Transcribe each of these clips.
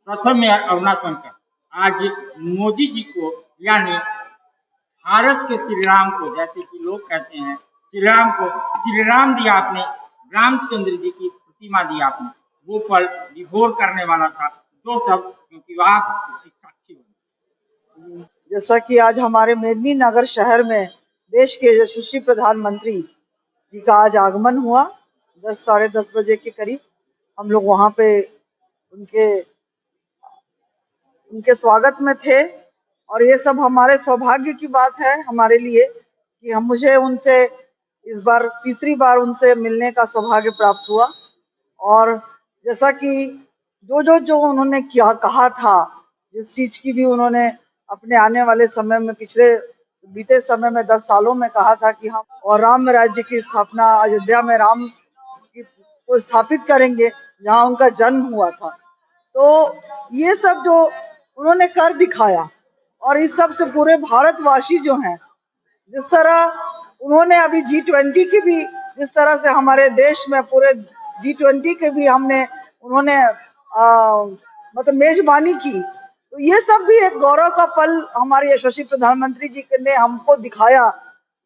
प्रथम है अरुणाचल का। आज मोदी जी को यानी भारत के श्री राम को, जैसे कि लोग कहते हैं श्री राम को, श्री राम दिया आपने, रामचंद्र जी की प्रतिमा दी आपने, वो पल विभोर करने वाला था। दो शब्द क्योंकि आप उसकी साक्षी बने। जैसा कि आज हमारे मेदिनीनगर शहर में देश के यशस्वी प्रधानमंत्री जी का आज आगमन हुआ 10 साढ़े 10 बजे के करीब। हम लोग वहां पे उनके स्वागत में थे और ये सब हमारे सौभाग्य की बात है हमारे लिए कि मुझे उनसे इस बार तीसरी बार उनसे मिलने का सौभाग्य प्राप्त हुआ। और जैसा कि जो उन्होंने कहा था, जिस चीज की भी उन्होंने अपने आने वाले समय में, पिछले बीते समय में 10 सालों में कहा था कि हम और राम राज्य की स्थापना, अयोध्या में राम को स्थापित करेंगे जहाँ उनका जन्म हुआ था। तो ये सब जो उन्होंने कर दिखाया और इस सब से पूरे भारतवासी जो हैं, जिस तरह उन्होंने अभी G20 की भी, जिस तरह से हमारे देश में पूरे G20 के भी उन्होंने मतलब मेजबानी की, तो ये सब भी एक गौरव का पल हमारे यशस्वी प्रधानमंत्री जी ने हमको दिखाया।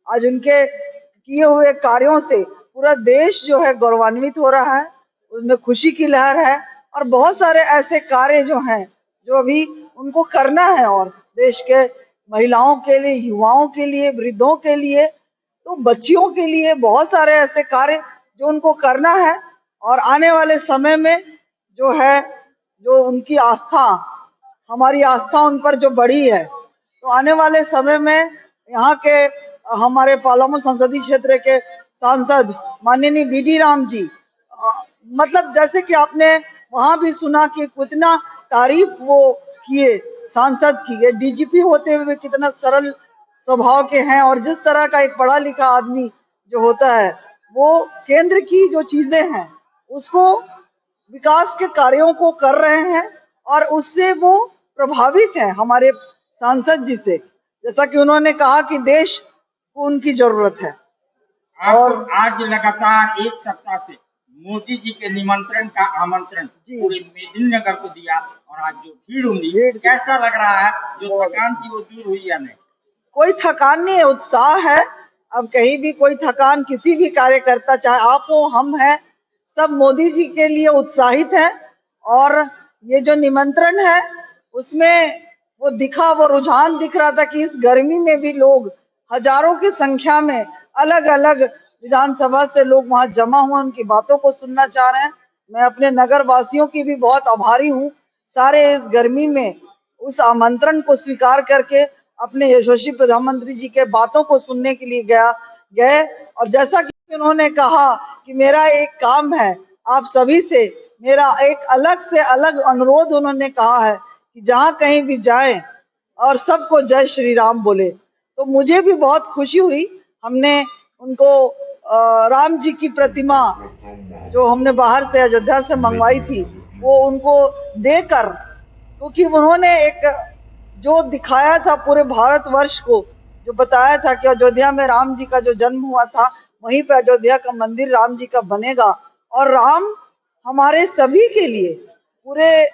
आज उनके किए हुए कार्यों से पूरा देश जो है गौरवान्वित हो रहा है, उसमें खुशी की लहर है। और बहुत सारे ऐसे कार्य जो हैं जो अभी उनको करना है, और देश के महिलाओं के लिए, युवाओं के लिए, वृद्धों के लिए, तो बच्चियों के लिए बहुत सारे ऐसे कार्य जो उनको करना है। और आने वाले समय में जो है, जो उनकी आस्था, हमारी आस्था उन पर जो बढ़ी है, तो आने वाले समय में यहाँ के हमारे पलामू संसदीय क्षेत्र के सांसद माननीय BD राम जी, मतलब जैसे कि आपने वहां भी सुना कि कितना तारीफ वो किए सांसद की, DGP होते हुए कितना सरल स्वभाव के हैं। और जिस तरह का एक पढ़ा लिखा आदमी जो होता है, वो केंद्र की जो चीजें हैं उसको, विकास के कार्यों को कर रहे हैं और उससे वो प्रभावित हैं हमारे सांसद जी से। जैसा कि उन्होंने कहा कि देश को उनकी जरूरत है। और आज लगातार एक सप्ताह से मोदी जी के निमंत्रण का आमंत्रण पूरे मेदिनीनगर को दिया, और आज जो भीड़ हुई, कैसा लग रहा है? जो थकान थी वो दूर हुई या नहीं? कोई थकान नहीं है, उत्साह है। अब कहीं भी कोई थकान, किसी भी कार्यकर्ता, चाहे आप हो, हम हैं, सब मोदी जी के लिए उत्साहित है। और ये जो निमंत्रण है उसमें वो रुझान दिख रहा था कि इस गर्मी में भी लोग हजारों की संख्या में अलग अलग विधानसभा से लोग वहां जमा हुए, उनकी बातों को सुनना चाह रहे हैं। मैं अपने नगर वासियों की भी बहुत आभारी हूँ, सारे इस गर्मी में उस आमंत्रण को स्वीकार करके अपने यशस्वी प्रधानमंत्री जी के बातों को सुनने के लिए गए। और जैसा कि उन्होंने कहा कि मेरा एक काम है आप सभी से, मेरा एक अलग से अलग अनुरोध उन्होंने कहा है कि जहां कहीं भी जाएं और सबको जय श्री राम बोले। तो मुझे भी बहुत खुशी हुई। हमने उनको राम जी की प्रतिमा जो हमने बाहर से अयोध्या से मंगवाई थी, वो उनको देकर, क्योंकि उन्होंने एक जो दिखाया था पूरे भारतवर्ष को, जो बताया था कि अयोध्या में राम जी का जो जन्म हुआ था, वहीं पे अयोध्या का मंदिर राम जी का बनेगा। और राम हमारे सभी के लिए, पूरे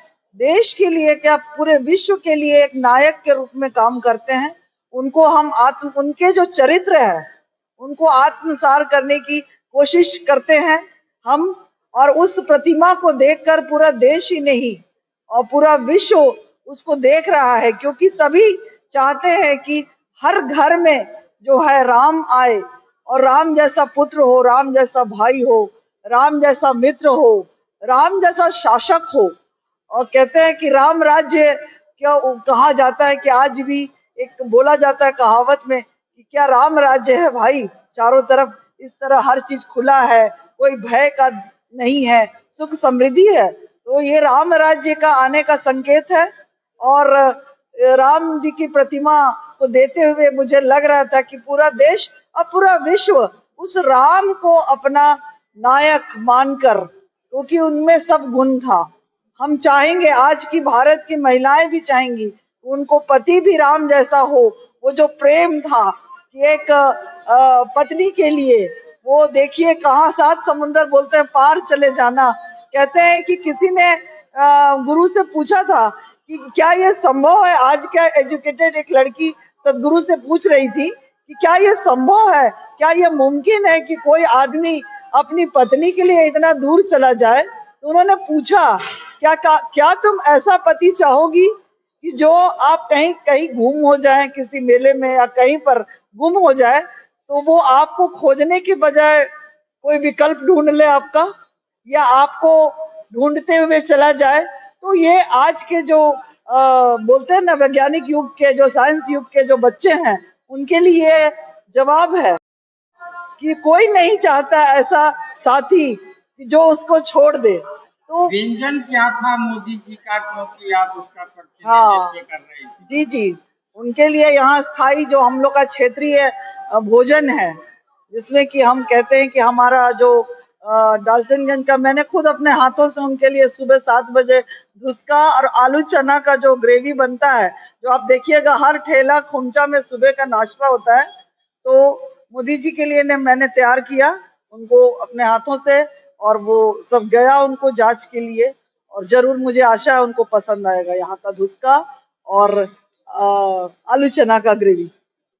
देश के लिए, क्या पूरे विश्व के लिए एक नायक के रूप में काम करते हैं। उनको हम उनके जो चरित्र है उनको आत्मसार करने की कोशिश करते हैं हम। और उस प्रतिमा को देखकर पूरा देश ही नहीं और पूरा विश्व उसको देख रहा है, क्योंकि सभी चाहते हैं कि हर घर में जो है राम आए, और राम जैसा पुत्र हो, राम जैसा भाई हो, राम जैसा मित्र हो, राम जैसा शासक हो। और कहते हैं कि राम राज्य, क्या कहा जाता है कि आज भी एक बोला जाता है कहावत में कि क्या राम राज्य है भाई, चारों तरफ इस तरह हर चीज खुला है, कोई भय का नहीं है, सुख समृद्धि है। तो ये राम राज्य का आने का संकेत है। और राम जी की प्रतिमा को देते हुए मुझे लग रहा था कि पूरा देश और पूरा विश्व उस राम को अपना नायक मानकर, क्योंकि उनमें सब गुण था। हम चाहेंगे, आज की भारत की महिलाएं भी चाहेंगी उनको पति भी राम जैसा हो। वो जो प्रेम था कि एक पत्नी के लिए, वो देखिए कहाँ 7 समुंदर बोलते हैं पार चले जाना। कहते हैं कि किसी ने गुरु से पूछा था कि क्या ये संभव है। आज क्या एजुकेटेड एक लड़की सदगुरु से पूछ रही थी कि क्या ये संभव है, क्या ये मुमकिन है कि कोई आदमी अपनी पत्नी के लिए इतना दूर चला जाए। तो उन्होंने पूछा क्या तुम ऐसा पति चाहोगी कि जो आप कहीं कहीं गुम हो जाए, किसी मेले में या कहीं पर गुम हो जाए, तो वो आपको खोजने की बजाय कोई विकल्प ढूंढ ले आपका, या आपको ढूंढते हुए चला जाए। तो ये आज के जो बोलते हैं ना वैज्ञानिक युग के, जो साइंस युग के जो बच्चे हैं, उनके लिए जवाब है कि कोई नहीं चाहता ऐसा साथी कि जो उसको छोड़ दे। तो व्यंजन क्या था मोदी जी का, क्योंकि आप उसका हाँ प्रतिनिधित्व कर रहे थे? जी जी, उनके लिए यहाँ स्थायी जो हम लोग का क्षेत्रीय भोजन है, जिसमें कि हम कहते हैं कि हमारा जो डाल्टनगंज का, मैंने खुद अपने हाथों से उनके लिए सुबह 7 बजे धुसका और आलू चना का जो ग्रेवी बनता है, जो आप देखिएगा हर ठेला खुमचा में सुबह का नाश्ता होता है, तो मोदी जी के लिए ने मैंने तैयार किया उनको अपने हाथों से, और वो सब गया उनको जांच के लिए, और जरूर मुझे आशा है उनको पसंद आएगा यहाँ का धुसका और आलू चना का ग्रेवी।